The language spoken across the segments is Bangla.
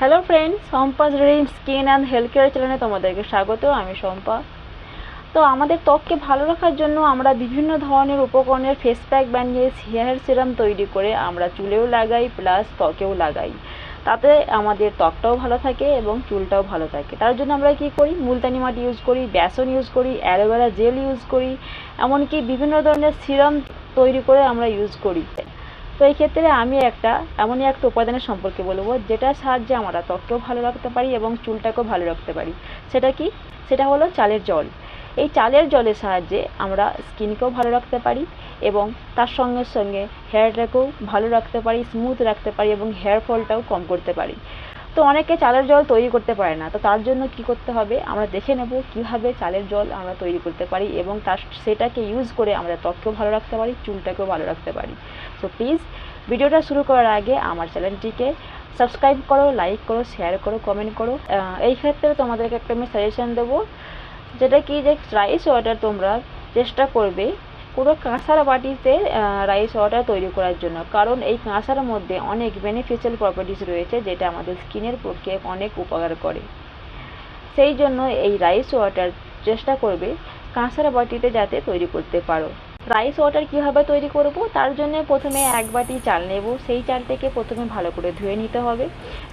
হ্যালো ফ্রেন্ডস, সম্পাস reading skin and health care চ্যানেলে তোমাদেরকে স্বাগত। আমি সম্পা। তো আমাদের ত্বককে ভালো রাখার জন্য আমরা বিভিন্ন ধরনের উপকরণের ফেস প্যাক বানিয়ে হেয়ার সিরাম তৈরি করে আমরা চুলেও লাগাই প্লাস ত্বকেও লাগাই। তাতে আমাদের ত্বকটাও ভালো থাকে এবং চুলটাও ভালো থাকে। তার জন্য আমরা কী করি, মুলতানি মাটি ইউজ করি, বেসন ইউজ করি, অ্যালোভেরা জেল ইউজ করি, এমনকি বিভিন্ন ধরনের সিরাম তৈরি করে আমরা ইউজ করি। তো এই ক্ষেত্রে আমি এমনই একটা উপাদানের সম্পর্কে বলবো যেটার সাহায্যে আমরা ত্বককেও ভালো রাখতে পারি এবং চুলটাকেও ভালো রাখতে পারি। সেটা কি? সেটা হলো চালের জল। এই চালের জলের সাহায্যে আমরা স্কিনকেও ভালো রাখতে পারি এবং তার সঙ্গে সঙ্গে হেয়ারটাকেও ভালো রাখতে পারি, স্মুথ রাখতে পারি এবং হেয়ার ফলটাও কম করতে পারি। তো অনেকে চালের জল তৈরি করতে পারে না, তো তার জন্য কি করতে হবে আমরা দেখে নেব কিভাবে চালের জল আমরা তৈরি করতে পারি এবং সেটাকে ইউজ করে আমরা ত্বককেও ভালো রাখতে পারি, চুলটাকেও ভালো রাখতে পারি। সো প্লিজ ভিডিওটা শুরু করার আগে আমার চ্যানেলটিকে সাবস্ক্রাইব করো, লাইক করো, শেয়ার করো, কমেন্ট করো। এই ক্ষেত্রে তোমাদেরকে একটা আমি সাজেশন দেবো, যেটা কি যে রাইস ওয়াটার তোমরা চেষ্টা করবে পুরো কাঁসার বাটিতে রাইস ওয়াটার তৈরি করার জন্য, কারণ এই কাঁসার মধ্যে অনেক বেনিফিশিয়াল প্রপার্টিস রয়েছে যেটা আমাদের স্কিনের পক্ষে অনেক উপকার করে। সেই জন্য এই রাইস ওয়াটার চেষ্টা করবে কাঁসার বাটিতে যাতে তৈরি করতে পারো। রাইস ওয়াটার কীভাবে তৈরি করব, তার জন্য প্রথমে এক বাটি চাল নেব। সেই চালটাকে প্রথমে ভালো করে ধুয়ে নিতে হবে।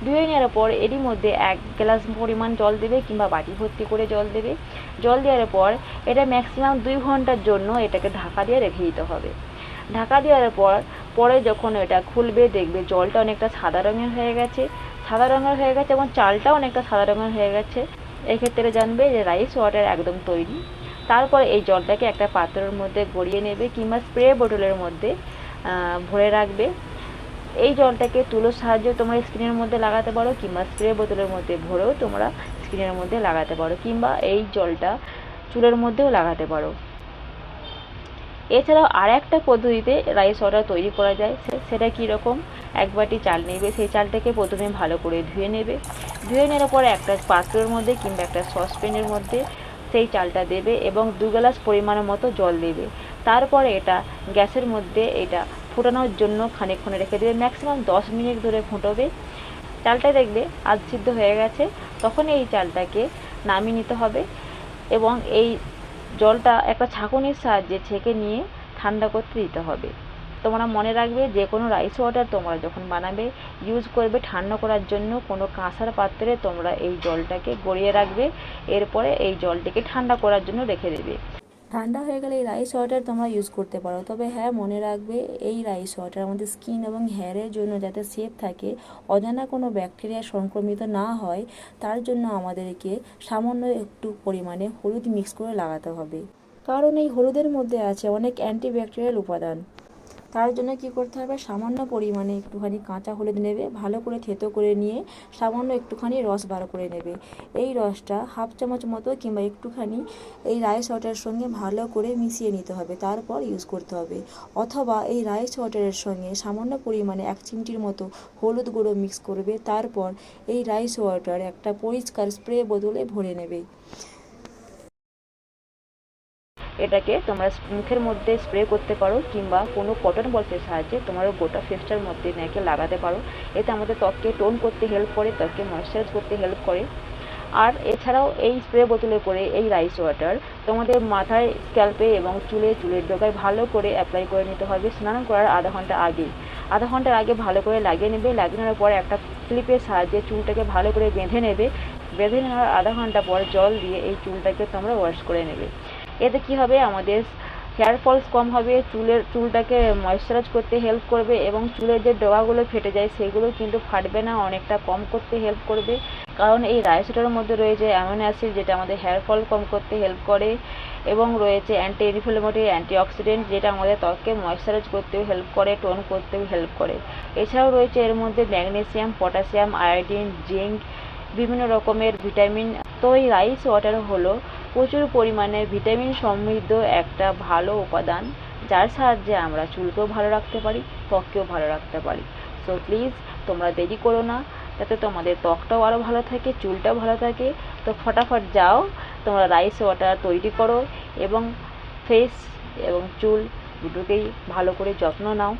ধুয়ে নেওয়ার পর এরই মধ্যে 1 গ্লাস পরিমাণ জল দেবে কিংবা বাটি ভর্তি করে জল দেবে। জল দেওয়ার পর এটা ম্যাক্সিমাম 2 ঘন্টার জন্য এটাকে ঢাকা দিয়ে রেখে দিতে হবে। ঢাকা দেওয়ার পরে যখন এটা খুলবে দেখবে জলটা অনেকটা সাদা রঙের হয়ে গেছে এবং চালটাও অনেকটা সাদা রঙের হয়ে গেছে। এক্ষেত্রে জানবে যে রাইস ওয়াটার একদম তৈরি। তারপর এই জলটাকে একটা পাত্রের মধ্যে গড়িয়ে নেবে কিংবা স্প্রে বোতলের মধ্যে ভরে রাখবে। এই জলটাকে তুলোর সাহায্যে তোমরা স্কিনের মধ্যে লাগাতে পারো কিংবা স্প্রে বোতলের মধ্যে ভরেও তোমরা স্কিনের মধ্যে লাগাতে পারো কিংবা এই জলটা চুলের মধ্যেও লাগাতে পারো। এছাড়াও আর একটা পদ্ধতিতে রাইস ওয়াটার তৈরি করা যায়। সেটা কীরকম, 1 বাটি চাল নেবে, সেই চালটাকে প্রথমে ভালো করে ধুয়ে নেবে। ধুয়ে নেওয়ার পরে একটা পাত্রের মধ্যে কিংবা একটা সসপ্যানের মধ্যে সেই চালটা দেবে এবং 2 গ্লাস পরিমাণ মতো জল দেবে। তারপরে এটা গ্যাসের মধ্যে এটা ফোটানোর জন্য খানিকক্ষণ রেখে দেবে, ম্যাক্সিমাম 10 মিনিট ধরে ফুটবে। চালটা দেখবে আধ সিদ্ধ হয়ে গেছে, তখন এই চালটাকে নামিয়ে নিতে হবে এবং এই জলটা একটা ছাঁকনির সাহায্যে ছেঁকে নিয়ে ঠান্ডা করতে দিতে হবে। তোমরা মনে রাখবে যে কোনো রাইস ওয়াটার তোমরা যখন বানাবে ইউজ করবে ঠান্ডা করার জন্য কোনো কাঁসার পাত্রে তোমরা এই জলটাকে গড়িয়ে রাখবে। এরপরে এই জলটিকে ঠান্ডা করার জন্য রেখে দেবে। ঠান্ডা হয়ে গেলে এই রাইস ওয়াটার তোমরা ইউজ করতে পারো। তবে হ্যাঁ, মনে রাখবে এই রাইস ওয়াটার আমাদের স্কিন এবং হেয়ারের জন্য যাতে সেফ থাকে, অজানা কোনো ব্যাকটেরিয়া সংক্রমিত না হয়, তার জন্য আমাদেরকে সামান্য একটু পরিমাণে হলুদ মিক্স করে লাগাতে হবে, কারণ এই হলুদের মধ্যে আছে অনেক অ্যান্টিব্যাকটেরিয়াল উপাদান। তার জন্য কি করতে হবে, সামান্য পরিমাণে একটুখানি কাঁচা হলুদ নেবে, ভালো করে থেতো করে নিয়ে সামান্য একটুখানি রস বার করে নেবে। এই রসটা হাফ চামচ মতো কিংবা একটুখানি এই রাইস ওয়াটারের সঙ্গে ভালো করে মিশিয়ে নিতে হবে, তারপর ইউজ করতে হবে। অথবা এই রাইস ওয়াটারের সঙ্গে সামান্য পরিমাণে 1 চিমটির মতো হলুদ গুঁড়ো মিক্স করবে, তারপর এই রাইস ওয়াটার একটা পরিষ্কার স্প্রে বোতলে ভরে নেবে। এটাকে তোমরা মুখের মধ্যে স্প্রে করতে পারো কিংবা কোনো কটন বলসের সাহায্যে তোমরা গোটা ফেসটার মধ্যে নেকে লাগাতে পারো। এতে আমাদের ত্বককে টোন করতে হেল্প করে, ত্বককে ময়েশ্চারাইজ করতে হেল্প করে। আর এছাড়াও এই স্প্রে বোতলে করে এই রাইস ওয়াটার তোমাদের মাথায়, স্ক্যাল্পে এবং চুলের ডগায় ভালো করে অ্যাপ্লাই করে নিতে হবে স্নান করার আধা ঘন্টার আগে ভালো করে লাগিয়ে নেবে। লাগিয়ে নেওয়ার পরে একটা ক্লিপের সাহায্যে চুলটাকে ভালো করে বেঁধে নেবে। বেঁধে নেওয়ার আধা ঘন্টা পর জল দিয়ে এই চুলটাকে তোমরা ওয়াশ করে নেবে। এতে কি হবে, আমাদের হেয়ার ফলস কম হবে, চুলটাকে ময়েশ্চারাইজ করতে হেল্প করবে এবং চুলের যে ডগাগুলো ফেটে যায় সেগুলো কিন্তু ফাটবে না, অনেকটা কম করতে হেল্প করবে। কারণ এই রাইস ওয়াটারের মধ্যে রয়েছে অ্যামিনো অ্যাসিড, যেটা আমাদের হেয়ার ফল কম করতে হেল্প করে এবং রয়েছে অ্যান্টি ইনফ্লেমেটরি, অ্যান্টিঅক্সিডেন্ট, যেটা আমাদের ত্বককে ময়েশ্চারাইজ করতেও হেল্প করে, টোন করতেও হেল্প করে। এছাড়াও রয়েছে এর মধ্যে ম্যাগনেসিয়াম, পটাশিয়াম, আয়োডিন, জিঙ্ক, বিভিন্ন রকমের ভিটামিন। তো এই রাইস ওয়াটার হলো প্রচুর পরিমাণে ভিটামিন সমৃদ্ধ একটা ভালো উপাদান, যার সাহায্যে আমরা চুলকেও ভালো রাখতে পারি, ত্বককেও ভালো রাখতে পারি। সো প্লিজ তোমরা দেরি করো না, যাতে তোমাদের ত্বকটাও আরও ভালো থাকে, চুলটাও ভালো থাকে। তো ফটাফট যাও, তোমরা রাইস ওয়াটার তৈরি করো এবং ফেস এবং চুল দুটোকেই ভালো করে যত্ন নাও।